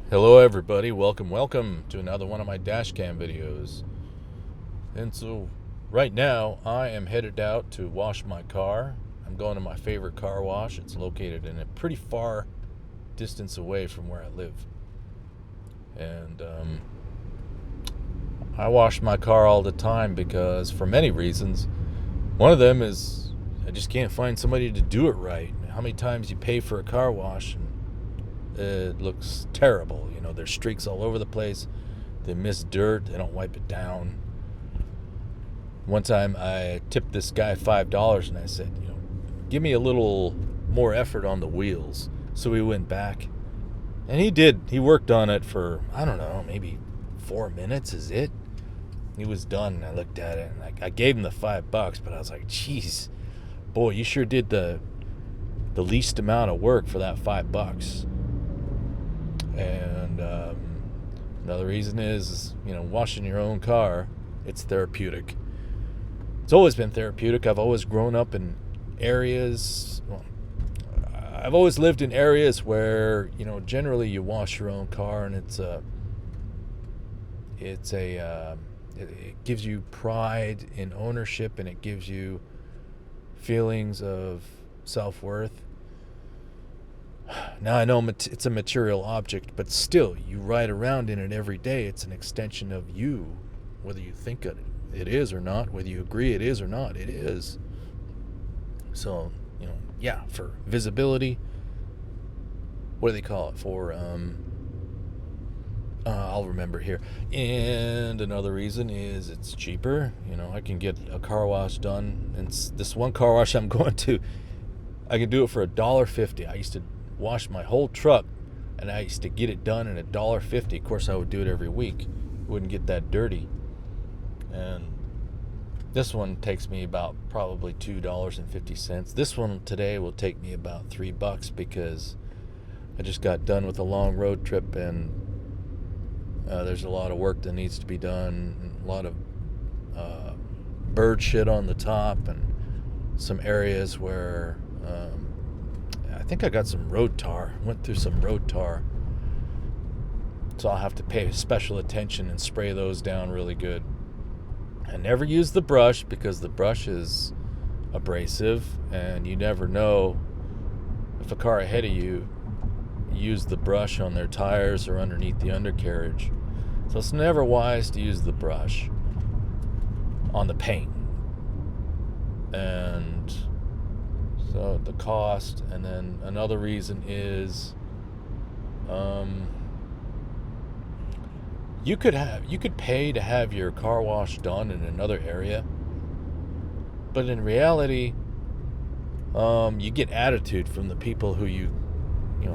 Hello everybody, welcome to another one of my dash cam videos. And so right now I am headed out to wash my car. I'm going to my favorite car wash. It's located in a pretty far distance away from where I live. And I wash my car all the time because for many reasons. One of them is I just can't find somebody to do it right. How many times you pay for a car wash and it looks terrible. You know, there's streaks all over the place. They miss dirt. They don't wipe it down. One time I tipped this guy $5 and I said, give me a little more effort on the wheels. So he went back and he did. He worked on it for, I don't know, maybe 4 minutes is it. He was done and I looked at it and I gave him the $5, but I was like, geez, boy, you sure did the least amount of work for that $5. And another reason is, washing your own car, it's therapeutic. It's always been therapeutic. I've always grown up in areas, I've always lived in areas where, generally you wash your own car and it gives you pride in ownership and it gives you feelings of self-worth. Now I know it's a material object, but still, you ride around in it every day. It's an extension of you, whether you think it is or not, whether you agree it is or not, it is. So, for visibility, what do they call it? For, I'll remember here. And another reason is it's cheaper. I can get a car wash done. And this one car wash I'm going to, I can do it for $1.50. I used to wash my whole truck and I used to get it done at $1.50. Of course I would do it every week. It wouldn't get that dirty. And this one takes me about probably $2.50. This one today will take me about $3 because I just got done with a long road trip and there's a lot of work that needs to be done, a lot of bird shit on the top and some areas where I think I got some road tar. Went through some road tar. So I'll have to pay special attention and spray those down really good. I never use the brush because the brush is abrasive and you never know if a car ahead of you used the brush on their tires or underneath the undercarriage. So it's never wise to use the brush on the paint. And so the cost, and then another reason is you could pay to have your car wash done in another area, but in reality you get attitude from the people who you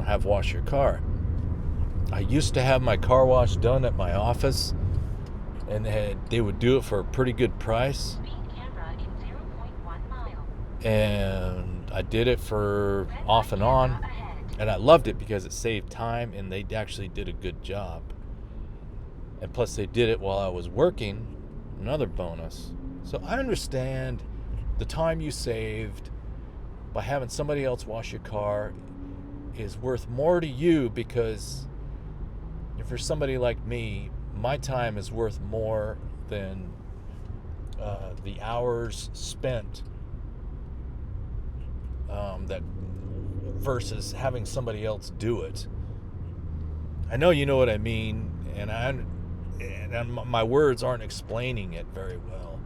have wash your car. I used to have my car wash done at my office and they would do it for a pretty good price. And I did it for off and on, and I loved it because it saved time and they actually did a good job. And plus they did it while I was working, another bonus. So I understand the time you saved by having somebody else wash your car is worth more to you, because if for somebody like me, my time is worth more than the hours spent that versus having somebody else do it. I know you know what I mean, and my words aren't explaining it very well.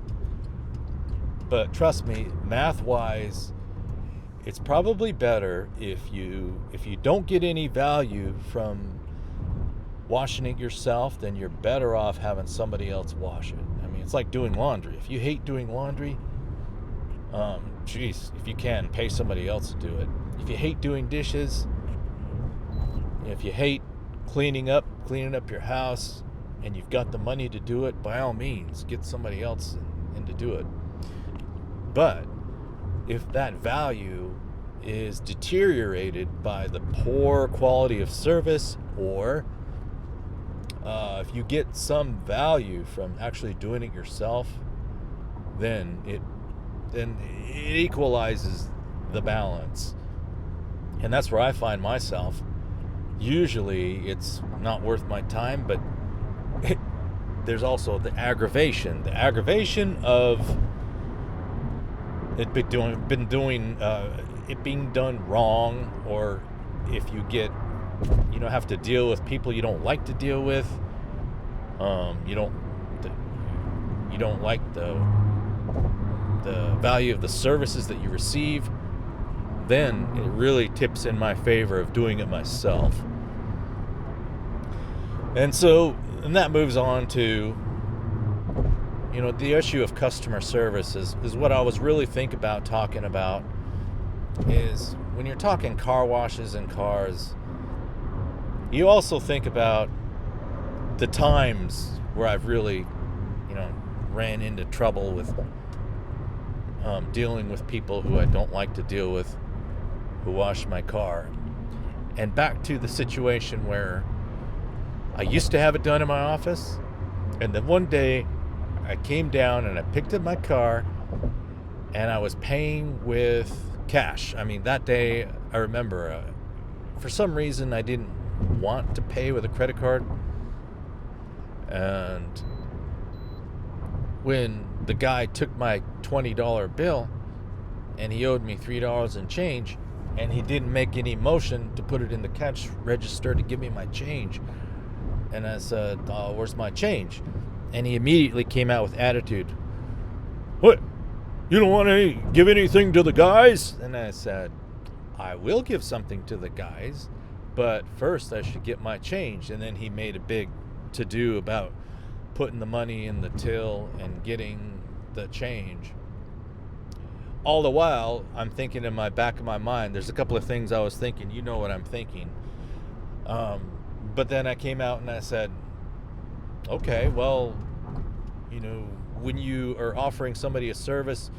But trust me, math-wise, it's probably better if you don't get any value from washing it yourself, then you're better off having somebody else wash it. I mean, it's like doing laundry. If you hate doing laundry, if you can, pay somebody else to do it. If you hate doing dishes, if you hate cleaning up your house, and you've got the money to do it, by all means, get somebody else in to do it. But if that value is deteriorated by the poor quality of service, or if you get some value from actually doing it yourself, then it equalizes the balance. And that's where I find myself. usually it's not worth my time, but there's also the aggravation of it being done wrong, or if you have to deal with people you don't like to deal with. You don't like the value of the services that you receive. Then it really tips in my favor of doing it myself. And that moves on to, the issue of customer service is what I was really talking about is when you're talking car washes and cars, you also think about the times where I've really, ran into trouble with dealing with people who I don't like to deal with, who wash my car. And back to the situation where I used to have it done in my office, and then one day I came down and I picked up my car and I was paying with cash. I mean, that day I remember for some reason I didn't want to pay with a credit card, and when the guy took my $20 bill and he owed me $3 in change, and he didn't make any motion to put it in the cash register to give me my change. And I said, where's my change? And he immediately came out with attitude. What? You don't want to give anything to the guys? And I said, I will give something to the guys, but first I should get my change. And then he made a big to-do about putting the money in the till and getting the change. All the while, I'm thinking in my back of my mind, there's a couple of things I was thinking, you know what I'm thinking. But then I came out and I said, okay, well, when you are offering somebody a service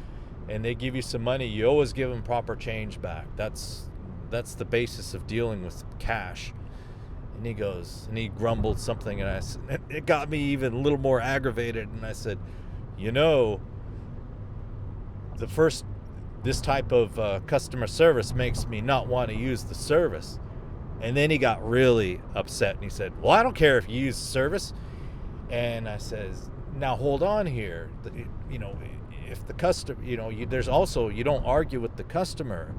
and they give you some money, you always give them proper change back. That's the basis of dealing with cash. And he grumbled something, and it got me even a little more aggravated. And I said, this type of customer service makes me not want to use the service. And then he got really upset and he said, well, I don't care if you use the service. And I says, now hold on here. If the customer, there's also, you don't argue with the customer.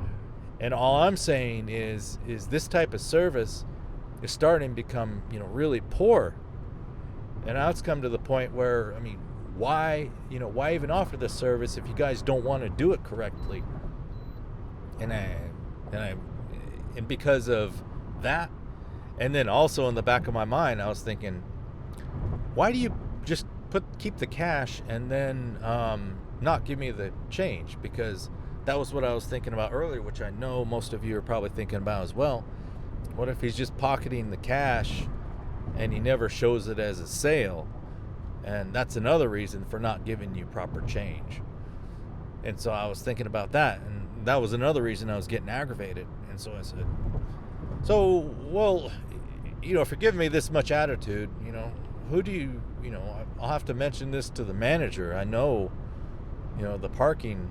And all I'm saying is this type of service is starting to become, really poor. And now it's come to the point where, why even offer this service if you guys don't want to do it correctly? And because of that, and then also in the back of my mind, I was thinking, why do you just keep the cash and then not give me the change? Because that was what I was thinking about earlier, which I know most of you are probably thinking about as well. What if he's just pocketing the cash and he never shows it as a sale? And that's another reason for not giving you proper change. And so I was thinking about that, and that was another reason I was getting aggravated. And so I said, well, if you're giving me this much attitude, who do you, I'll have to mention this to the manager. I know, the parking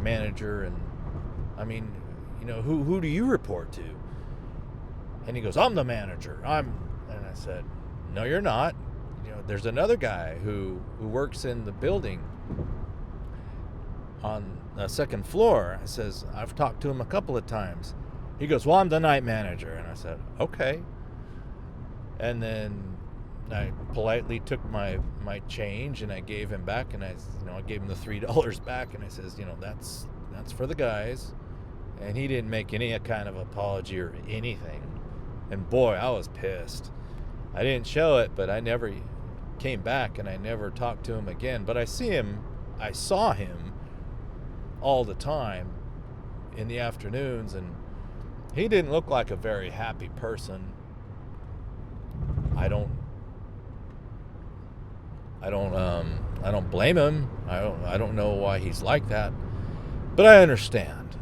manager, and who do you report to? And he goes, I'm the manager. And I said, no, you're not. There's another guy who works in the building on the second floor. I says, I've talked to him a couple of times. He goes, well, I'm the night manager. And I said, okay. And then I politely took my change and I gave him back, and I gave him the $3 back, and I says, that's for the guys. And he didn't make any kind of apology or anything. And boy, I was pissed. I didn't show it, but I never came back and I never talked to him again. But I saw him all the time in the afternoons, and he didn't look like a very happy person. I don't blame him. I don't know why he's like that, but I understand.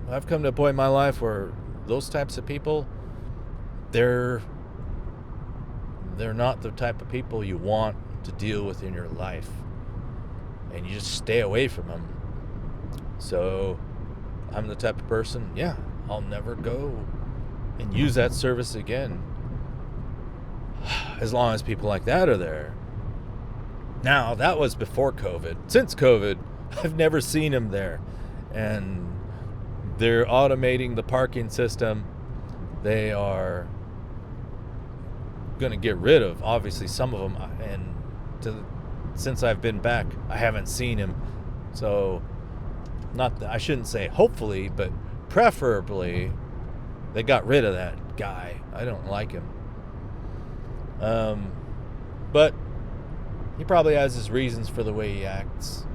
I've come to a point in my life where those types of people, they're not the type of people you want to deal with in your life, and you just stay away from them. So I'm the type of person, I'll never go and use that service again, as long as people like that are there. Now, that was before COVID. Since COVID, I've never seen them there. And they're automating the parking system. They are going to get rid of, obviously, some of them. And since I've been back, I haven't seen him. So, I shouldn't say hopefully, but preferably, they got rid of that guy. I don't like him. But he probably has his reasons for the way he acts.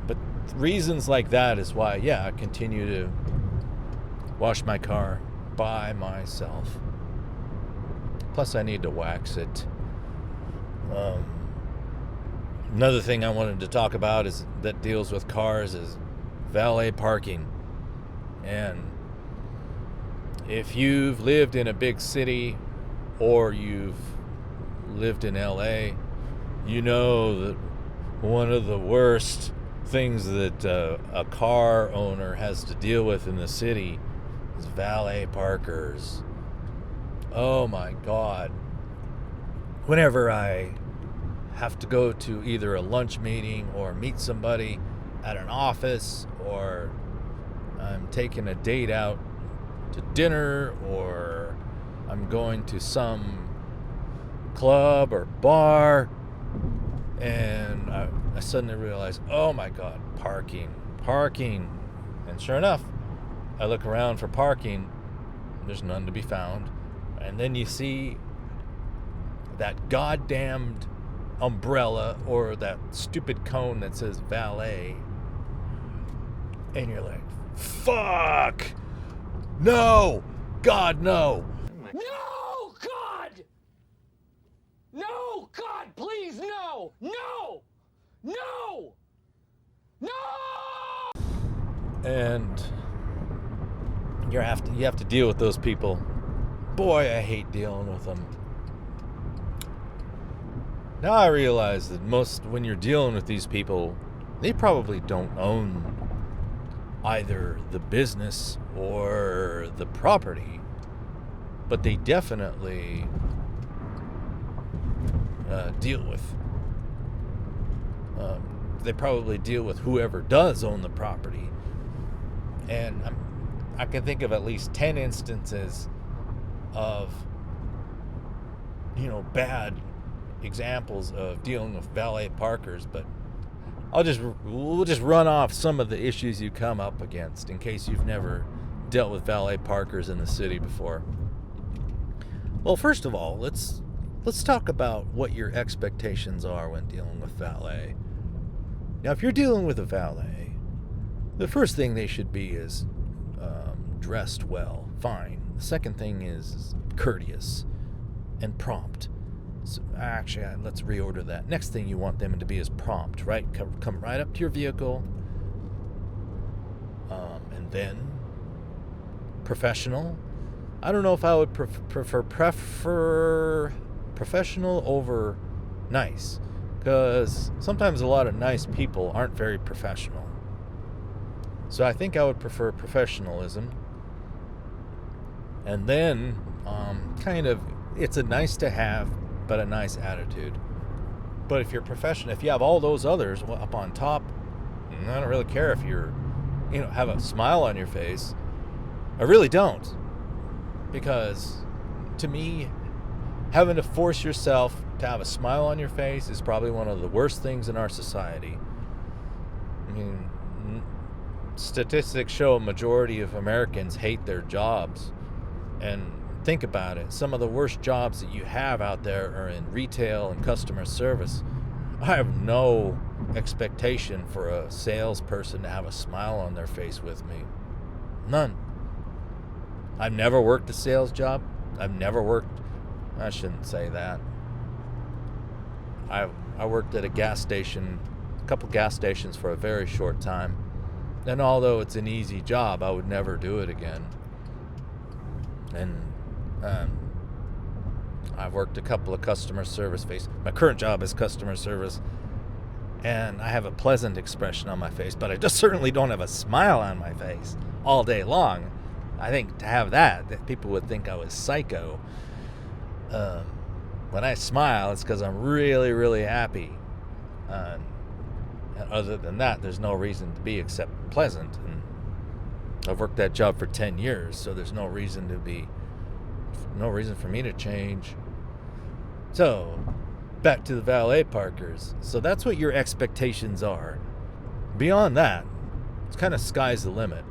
But reasons like that is why, I continue to wash my car by myself. Plus, I need to wax it. Another thing I wanted to talk about that deals with cars is valet parking. And if you've lived in a big city or you've lived in LA, you know that one of the worst things that a car owner has to deal with in the city is valet parkers. Oh my God. Whenever I have to go to either a lunch meeting or meet somebody at an office, or I'm taking a date out to dinner, or I'm going to some club or bar, and I suddenly realize, oh my God, parking. And sure enough, I look around for parking, there's none to be found. And then you see that goddamned umbrella or that stupid cone that says valet, and you're like, fuck, no, God, no. No, God! No, God, please, no! No! No! No! And you have to deal with those people. Boy, I hate dealing with them. Now I realize that when you're dealing with these people, they probably don't own either the business or the property, but they definitely deal with. They probably deal with whoever does own the property. And I can think of at least 10 instances of, bad examples of dealing with valet parkers, but we'll just run off some of the issues you come up against in case you've never dealt with valet parkers in the city before. Well, first of all, let's talk about what your expectations are when dealing with valet. Now, if you're dealing with a valet, the first thing they should be is dressed well, fine. The second thing is courteous and prompt. So actually, let's reorder that. Next thing you want them to be is prompt, right? Come right up to your vehicle, and then professional. I don't know if I would prefer professional over nice, because sometimes a lot of nice people aren't very professional. So I think I would prefer professionalism. And then, it's a nice to have, but a nice attitude. But if you're professional, if you have all those others up on top, I don't really care if you're, have a smile on your face. I really don't. Because to me, having to force yourself to have a smile on your face is probably one of the worst things in our society. I mean, statistics show a majority of Americans hate their jobs. And think about it. Some of the worst jobs that you have out there are in retail and customer service. I have no expectation for a salesperson to have a smile on their face with me. None. I've never worked a sales job. I shouldn't say that. I worked at a couple gas stations for a very short time. And although it's an easy job, I would never do it again. And I've worked a couple of customer service my current job is customer service, and I have a pleasant expression on my face, but I just certainly don't have a smile on my face all day long. I think to have that people would think I was psycho. When I smile, it's because I'm really, really happy. And other than that, there's no reason to be except pleasant. And I've worked that job for 10 years, so there's no reason for me to change. So, back to the valet parkers. So that's what your expectations are. Beyond that, it's kind of sky's the limit.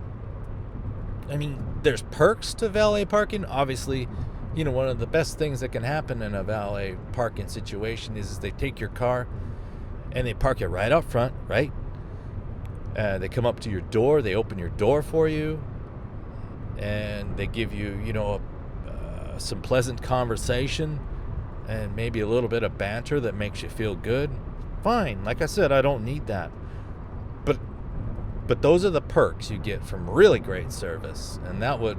I mean, there's perks to valet parking. Obviously, one of the best things that can happen in a valet parking situation is they take your car and they park it right up front, right? They come up to your door, they open your door for you, and they give you, some pleasant conversation and maybe a little bit of banter that makes you feel good. Fine. Like I said, I don't need that. But those are the perks you get from really great service. And that would,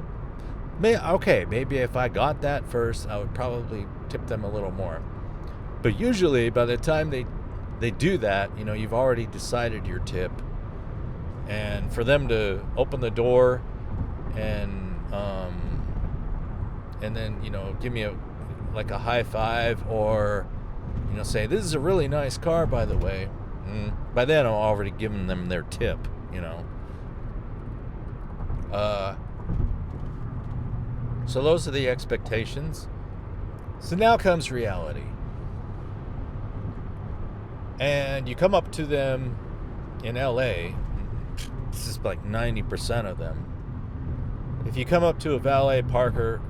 maybe if I got that first, I would probably tip them a little more. But usually by the time they do that, you've already decided your tip. And for them to open the door and then, give me a high five, or, say, this is a really nice car, by the way. By then I'm already giving them their tip. So those are the expectations. So now comes reality. And you come up to them in LA, this is like 90% of them. If you come up to a valet parker,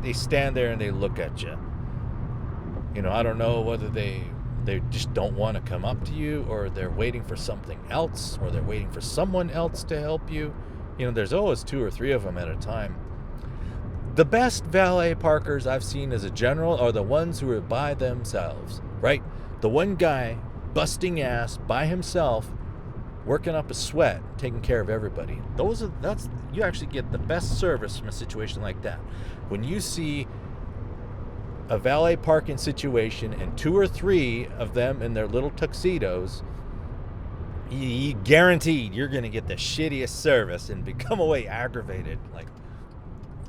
they stand there and they look at you. I don't know whether they just don't want to come up to you, or they're waiting for something else, or they're waiting for someone else to help you. There's always 2 or 3 of them at a time. The best valet parkers I've seen as a general are the ones who are by themselves, right? The one guy busting ass by himself, working up a sweat, taking care of everybody. You actually get the best service from a situation like that. When you see a valet parking situation and 2 or 3 of them in their little tuxedos, you guaranteed you're going to get the shittiest service and come away aggravated. Like,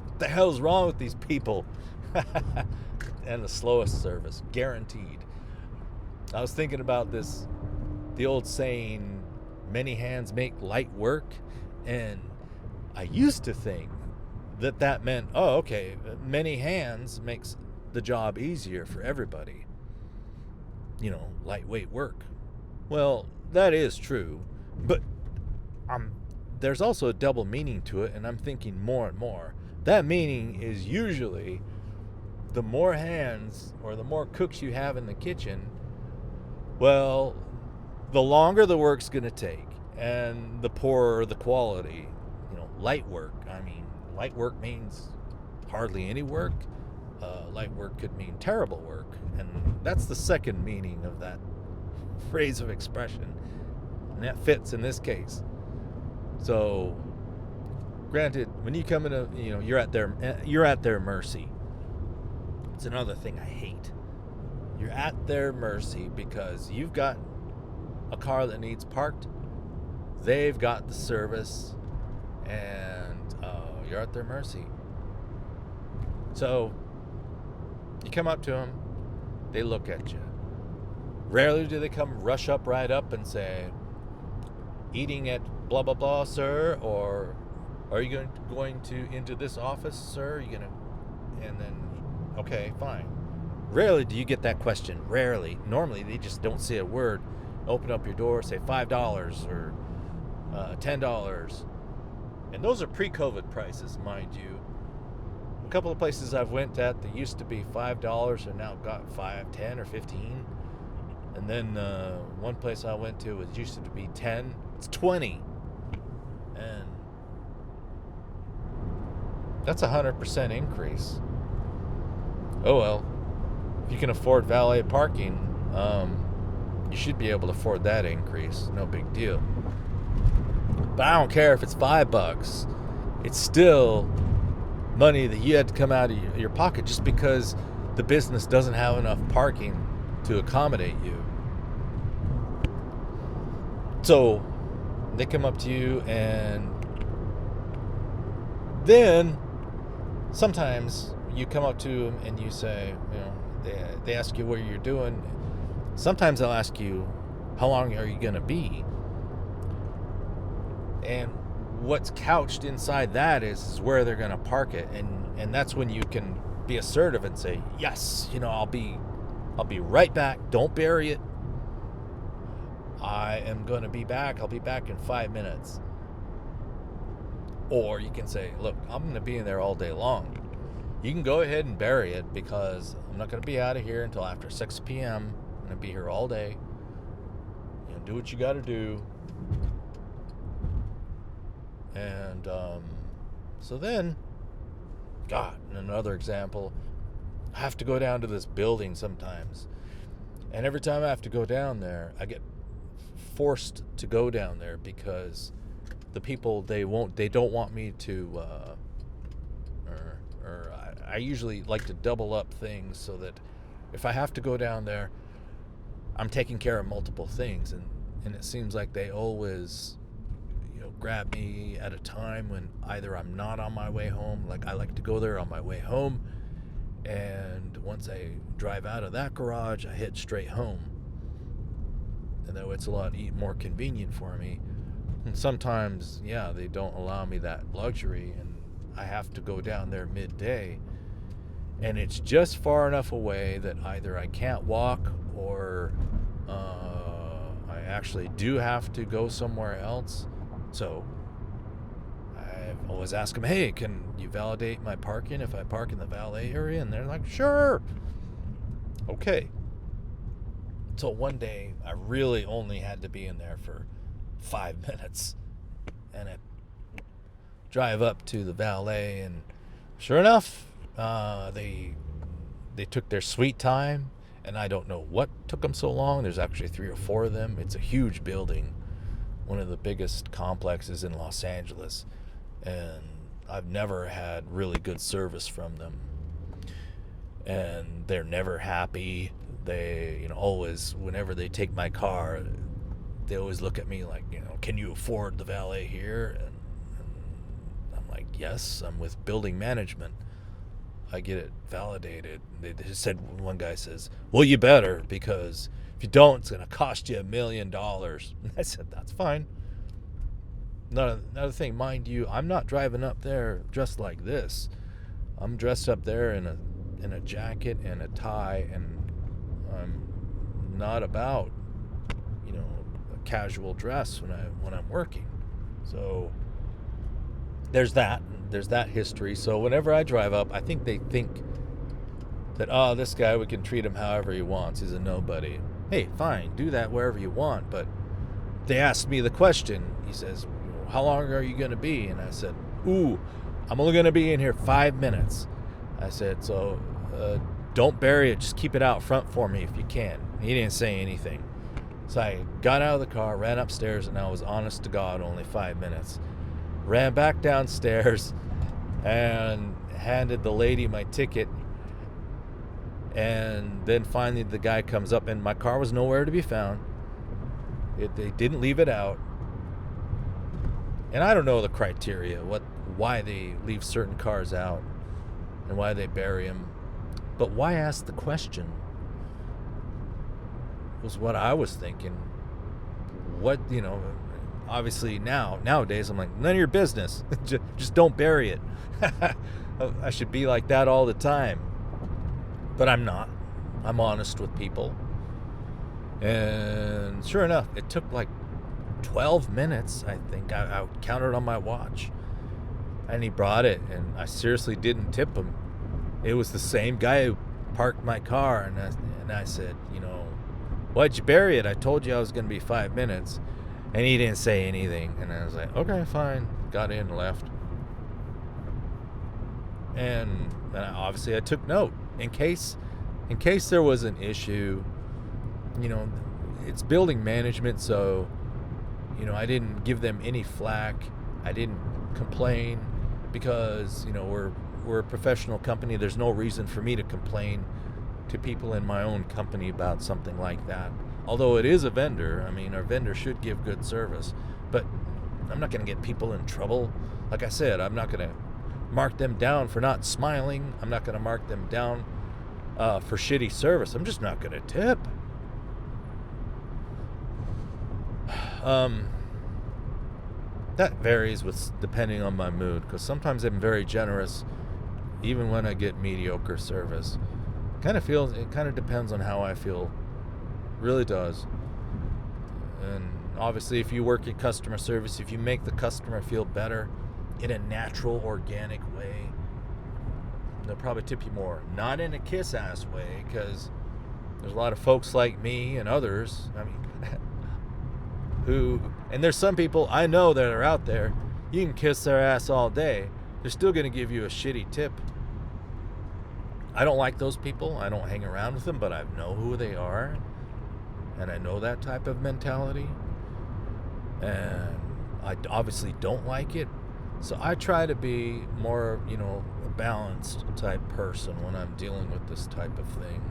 what the hell's wrong with these people? And the slowest service, guaranteed. I was thinking about the old saying, many hands make light work. And I used to think that meant, many hands makes the job easier for everybody. Lightweight work. Well, that is true, but there's also a double meaning to it, and I'm thinking more and more. That meaning is usually the more hands or the more cooks you have in the kitchen, well, the longer the work's going to take, and the poorer the quality. Light work. Light work means hardly any work. Light work could mean terrible work, and that's the second meaning of that phrase of expression, and that fits in this case. So, granted, when you come in, you're at their mercy. It's another thing I hate. You're at their mercy because you've got a car that needs parked. They've got the service, and you're at their mercy. So, you come up to them, they look at you. Rarely do they rush up right up and say, eating at blah, blah, blah, sir, or are you going to into this office, sir? And then, okay, fine. Rarely do you get that question. Rarely. Normally, they just don't say a word. Open up your door, say $5 or $10. And those are pre-COVID prices, mind you. A couple of places I've went at that used to be $5 are now got $5, $10, or $15. And then one place I went to used to be $10. It's $20. And that's a 100% increase. Oh well. If you can afford valet parking, you should be able to afford that increase. No big deal. But I don't care if it's $5. It's still money that you had to come out of your pocket just because the business doesn't have enough parking to accommodate you. So they come up to you and Then sometimes you come up to them and you say, they ask you what you're doing. Sometimes they'll ask you, how long are you going to be? And what's couched inside that is where they're going to park it. And that's when you can be assertive and say, yes, I'll be right back. Don't bury it. I am going to be back. I'll be back in 5 minutes. Or you can say, look, I'm going to be in there all day long. You can go ahead and bury it because I'm not going to be out of here until after 6 p.m. I'm going to be here all day. Do what you got to do. And so then, God, another example, I have to go down to this building sometimes. And every time I have to go down there, I get forced to go down there because the people, they don't want me to, I usually like to double up things so that if I have to go down there, I'm taking care of multiple things. And it seems like they always, grab me at a time when either I'm not on my way home, like I like to go there on my way home, and once I drive out of that garage, I head straight home. And though it's a lot more convenient for me, and sometimes, they don't allow me that luxury, and I have to go down there midday, and it's just far enough away that either I can't walk or I actually do have to go somewhere else. So I always ask them, hey, can you validate my parking if I park in the valet area? And they're like, sure. Okay. So one day I really only had to be in there for 5 minutes. And I drive up to the valet, and sure enough, they took their sweet time, and I don't know what took them so long. There's actually 3 or 4 of them. It's a huge building, one of the biggest complexes in Los Angeles, and I've never had really good service from them. And they're never happy. They, always, whenever they take my car, they always look at me like, can you afford the valet here? And I'm like, yes, I'm with building management. I get it validated. They just said, one guy says, well, you better, because if you don't, it's going to cost you $1 million. And I said, that's fine. Another thing, mind you, I'm not driving up there dressed like this. I'm dressed up there in a jacket and a tie, and I'm not about, a casual dress when I'm working. So there's that history. So whenever I drive up, I think they think that, this guy, we can treat him however he wants. He's a nobody. Hey, fine, do that wherever you want. But they asked me the question. He says, how long are you going to be? And I said, I'm only going to be in here 5 minutes. I said, so don't bury it. Just keep it out front for me if you can. He didn't say anything. So I got out of the car, ran upstairs, and I was honest to God, only 5 minutes. Ran back downstairs and handed the lady my ticket. And then finally the guy comes up, and my car was nowhere to be found. They didn't leave it out. And I don't know the criteria, why they leave certain cars out and why they bury them. But why ask the question? Was what I was thinking. Obviously nowadays I'm like, none of your business. just don't bury it. I should be like that all the time. But I'm not. I'm honest with people. And sure enough, it took like 12 minutes, I think. I counted on my watch. And he brought it, and I seriously didn't tip him. It was the same guy who parked my car, and I said, why'd you bury it? I told you I was going to be 5 minutes. And he didn't say anything. And I was like, okay, fine. Got in and left. And obviously I took note in case there was an issue. It's building management, so I didn't give them any flack. I didn't complain because we're a professional company. There's no reason for me to complain to people in my own company about something like that. Although it is a vendor, our vendor should give good service. But I'm not going to get people in trouble. Like I said, I'm not going to mark them down for not smiling. I'm not going to mark them down for shitty service. I'm just not going to tip. That varies depending on my mood, because sometimes I'm very generous even when I get mediocre service. It kind of depends on how I feel. Really does. And obviously, if you work in customer service, if you make the customer feel better in a natural, organic way, they'll probably tip you more. Not in a kiss-ass way, because there's a lot of folks like me and others, and there's some people I know that are out there, you can kiss their ass all day, they're still going to give you a shitty tip. I don't like those people. I don't hang around with them, but I know who they are, and I know that type of mentality, and I obviously don't like it. So I try to be more, a balanced type person when I'm dealing with this type of thing.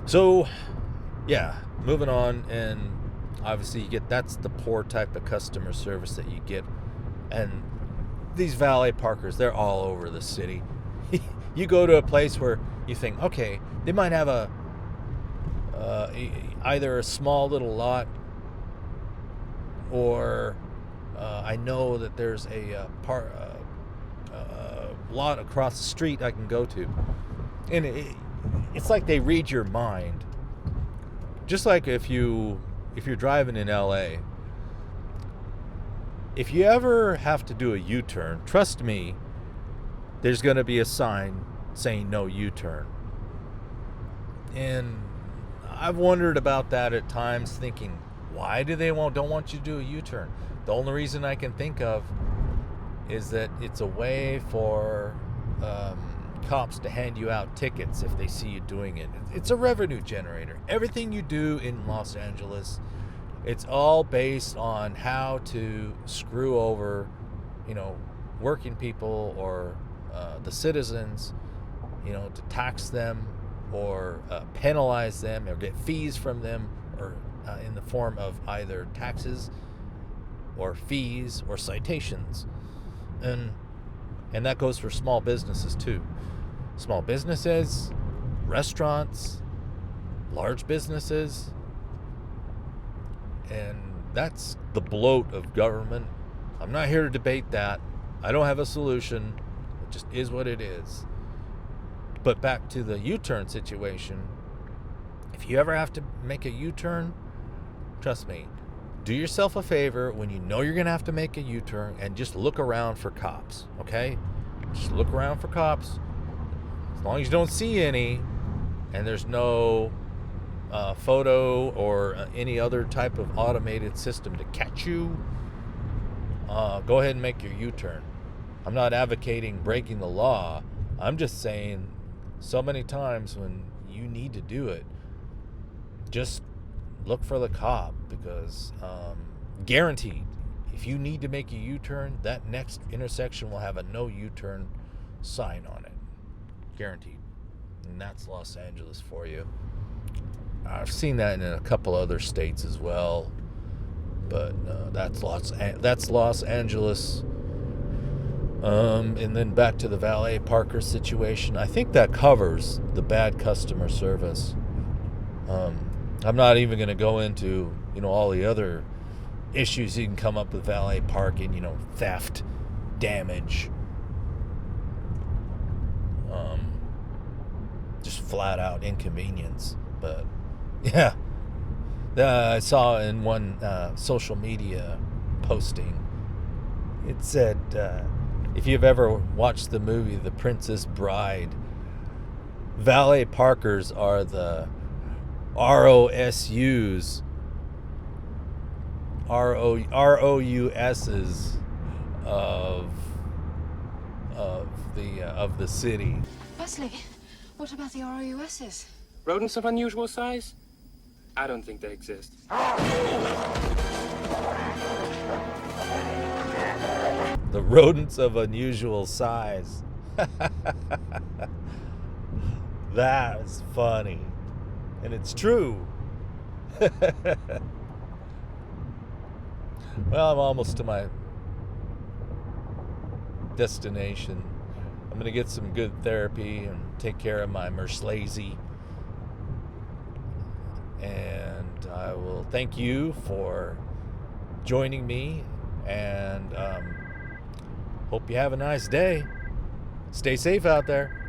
So, yeah, moving on, and obviously that's the poor type of customer service that you get. And these valet parkers, they're all over the city. You go to a place where you think, okay, they might have either a small little lot, or I know that there's a lot across the street I can go to, and it's like they read your mind. Just like if you're driving in LA, if you ever have to do a U-turn, trust me, there's going to be a sign saying no U-turn. And I've wondered about that at times, thinking, why do they don't want you to do a U-turn? The only reason I can think of is that it's a way for cops to hand you out tickets if they see you doing it. It's a revenue generator. Everything you do in Los Angeles, it's all based on how to screw over, working people or the citizens, to tax them or penalize them or get fees from them, or in the form of either taxes or fees or citations. And that goes for small businesses too. Small businesses, restaurants, large businesses. And that's the bloat of government. I'm not here to debate that. I don't have a solution. It just is what it is. But back to the U-turn situation. If you ever have to make a U-turn, trust me, do yourself a favor when you know you're going to have to make a U-turn, and just look around for cops, okay? Just look around for cops. As long as you don't see any, and there's no photo or any other type of automated system to catch you, go ahead and make your U-turn. I'm not advocating breaking the law. I'm just saying, so many times when you need to do it, just look for the cop, because guaranteed, if you need to make a U-turn, that next intersection will have a no U-turn sign on it. Guaranteed. And that's Los Angeles for you. I've seen that in a couple other states as well, but that's Los Angeles. And then back to the valet parker situation. I think that covers the bad customer service. I'm not even going to go into, all the other issues you can come up with valet parking, theft, damage, just flat out inconvenience. But yeah, I saw in one social media posting, it said, if you've ever watched the movie The Princess Bride, valet parkers are the ROUSs of the city. Wesley, what about the ROUSs? Rodents of unusual size? I don't think they exist. The rodents of unusual size. That's funny. And it's true. Well, I'm almost to my destination. I'm going to get some good therapy and take care of my Merslazy. And I will thank you for joining me, and hope you have a nice day. Stay safe out there.